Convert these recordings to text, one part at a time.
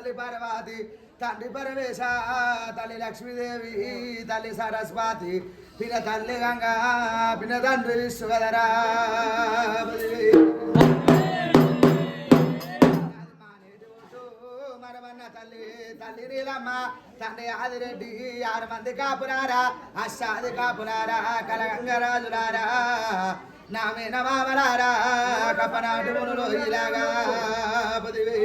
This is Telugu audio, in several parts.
తల్లి పార్వతి తండ్రి పరమేశ తల్లి లక్ష్మీదేవి తల్లి సరస్వతి పిన తల్లి గంగా పిన తండ్రి విశ్వగదరా మనమన్న తల్లి తల్లి నీలమ్మ తండ్రి ఆదిరెడ్డి 6 మంది కాపురారా అష్టాది కాపురారా కలగంగరాజులారా నామేన మామలారా కపనాటి మునులు ఇలాగా పదివే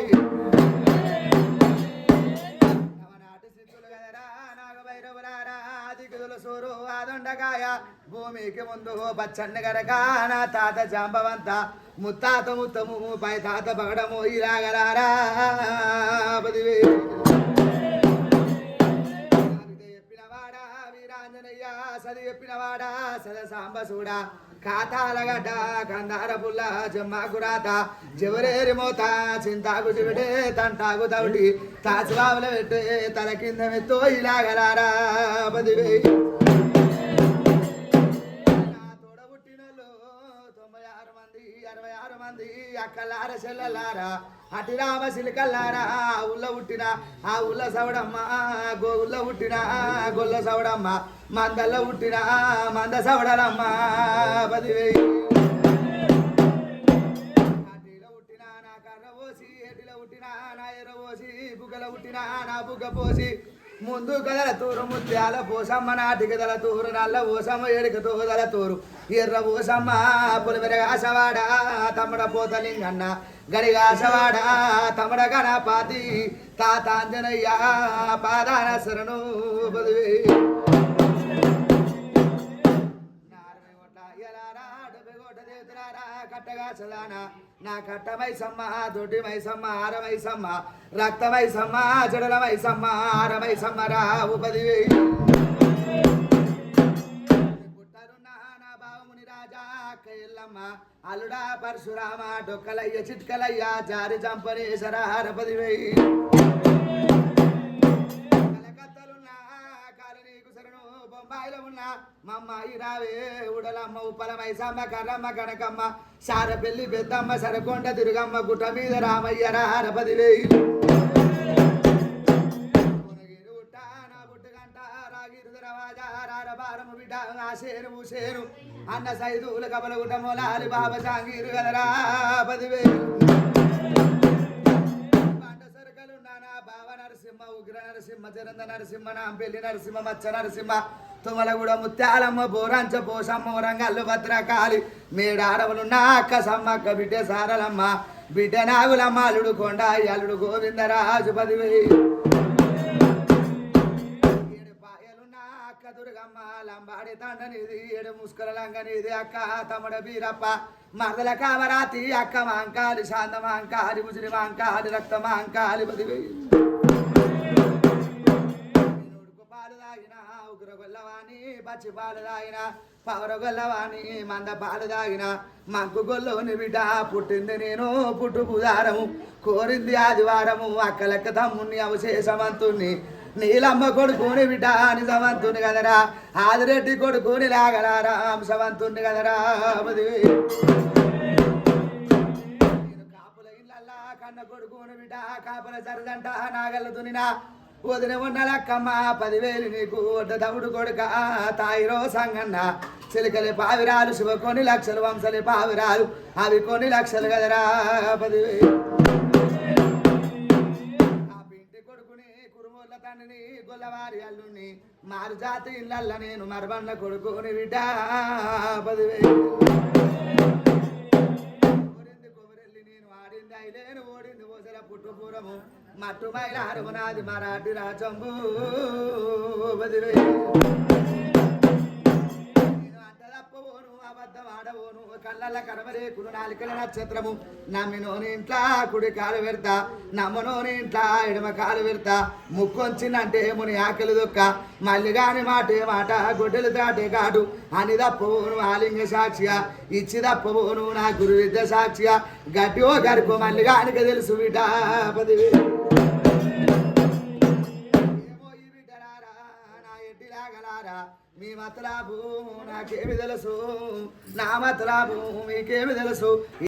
నవనాటి సిద్ధులు గదరా నాగభైరవులారా దిగుదుల సూరు ఆదొండకాయ భూమికి ముందు పచ్చండి గరక నా తాత జాంబవంత ముత్తాత ముత్తము పై తాత పగడము ఇలాగలారా పదివే చెప్పినవాడా వీరాంజనయ్య సది చెప్పినవాడా సద సాంబసూడా కాతాలగడ్డ కందార పుల్ల జమ్మాకురాత జవరేరి మోత చింతాకు చివిడే తంటాకు తౌటి తాచుబావుల పెట్టే తల కింద మెత్తో ఇలాగలారా పదివే తోడబుట్టినోళ్ళు 96 మంది 66 మంది అక్కలార చెల్లలారా అటి రామ సిలికల్లారా ఉల్ల పుట్టిన ఆ ఉల్ల సవడమ్మ గోగుల్ల పుట్టిన గొల్ల సవడమ్మ మందల్ల పుట్టిన మంద సవడలమ్మ పదివే అటిలో పుట్టిన నా కర్ర పోసి ఎటిలో పుట్టిన నా ఎర్ర పోసి బుగ్గల పుట్టిన నా బుగ్గ పోసి ముందు కదల తూరు ముత్యాల పోసమ్మ నాటి కదల తూరు నల్ల పోసమ్మ ఎడిక తోదల తూరు ఎర్ర పోసమ్మ పులిమెరగాసవాడ తమ్ముడ పోతలింగన్న గడిగాసవాడ తమ్ముడ గణపాతి తాతాంజనయ్య పాదాన శరణు పదివే కట్టగా చదానా నా కట్టమైసమ్మ దొడ్డిమైసమ్మ ఆరమైసమ్మ రక్తమైసమ్మ జడలమైసమ్మ ఆరమైసమ్మ రావు పదివే పుట్టరున్నా నా బావముని రాజా అక్క ఎల్లమ్మ అల్లుడా పరశురామ డొక్కలయ్య చిట్కలయ్య జారి చంపనేశ్వర పదివే బొంబాయిలో ఉన్న మమ్మాయి రావే ఉడలమ్మ ఉప్పలమైసమ్మ కర్రమ్మ కనకమ్మ సారపెల్లి పెద్దమ్మ సరకొండ తిరుగమ్మ గుట్ట మీద రామయ్య రారపదివే బిడ్డ ఆశేరు ఊసేరు అన్న సైదుల కబల గుట్ట మొలాలి బాబా జాంగీరు గదరా పదివే బావ నరసింహ ఉగ్ర నరసింహ జరంద నరసింహ నాంపెల్లి నరసింహ మచ్చ నరసింహ తుమలగూడ ముత్యాలమ్మ బోరాంచ పోసమ్మ వరంగల్లు భద్రకాళి మేడారవులున్న అక్క సమ్మక్క బిడ్డ సారలమ్మ బిడ్డ నాగులమ్మ అల్లుడు కొండ అల్లుడు గోవిందరాజు పదివే ఏడు పాయలున్న అక్క దుర్గమ్మ లంబాడి తండనిది ఏడు ముస్కల లంగనిది అక్క తమ్ముడ బీరప్ప మరదల కామరాతి అక్క మాంకాలి శాంత మాంకాలి ముసిరి మాంకాలి రక్త మాంకాలి పదివే పాలు తాగిన ఉగ్ర గొల్లవాణి పచ్చి పాలు తాగిన పవర గొల్లవాణి మంద పాలు తాగిన మగ్గు గొల్లోని బిడ్డ పుట్టింది నేను పుట్టు బుధారము కోరింది ఆదివారము అక్కలెక్క తమ్ముని అవశేషవంతుణ్ణి నీలమ్మ కొడుకుని బిడ్డ నిజవంతుని కదరా ఆదిరెడ్డి కొడుకుని లాగలారా అంశవంతుని కదరా పదివే కాపుల ఇళ్ళల్లా కన్న కొడుకుని బిడ్డ కాపుల సరదంట నాగల దునినా వదిన ఉన్నలక్కమ్మ 10,000 నీకు వడ్డ తమ్ముడు కొడుక తాయిరో సంగన్న చిలకలి పావిరాలు శివ కొన్ని లక్షలు వంశలి పావిరాలు అవి కొన్ని లక్షలు కదరా 10,000 ఆ పింటి కొడుకుని కురుమూల తండ్రిని గొల్లవారి అల్లుని మారు జాతి ఇళ్ళల్ల నేను మరబండ్ల కొడుకుని బిడ్డ 10,000 ఐలేను ఓడింది ఓసల పుట్టుపూరము మట్టు మైలారు నాది మరాఠి రాజంబు అంటదప్పవోను అబద్ధం ఆడవోను కళ్ళ కడవరేకును నాలుకల నక్షత్రము నమ్మినోని ఇంట్లా కుడి కాలు పెడతా నమ్మనోని ఇంట్లా ఎడమ కాలు పెడతా ముక్కొంచిందంటే ముని ఆకలి దొక్క మళ్ళీ కాని మాటే మాట గొడ్డలు దాటే కాడు అని తప్పవోను ఆలింగ సాక్షిగా ఇచ్చి తప్పవోను నా గురు విద్య సాక్షిగా గట్టి ఓ గరుకు మళ్ళీ కానిక తెలుసు బిడ్డ 10,000 మీ మతలాభు నాకేమి తెలుసు నా మతలాభు మీకేమి తెలుసు.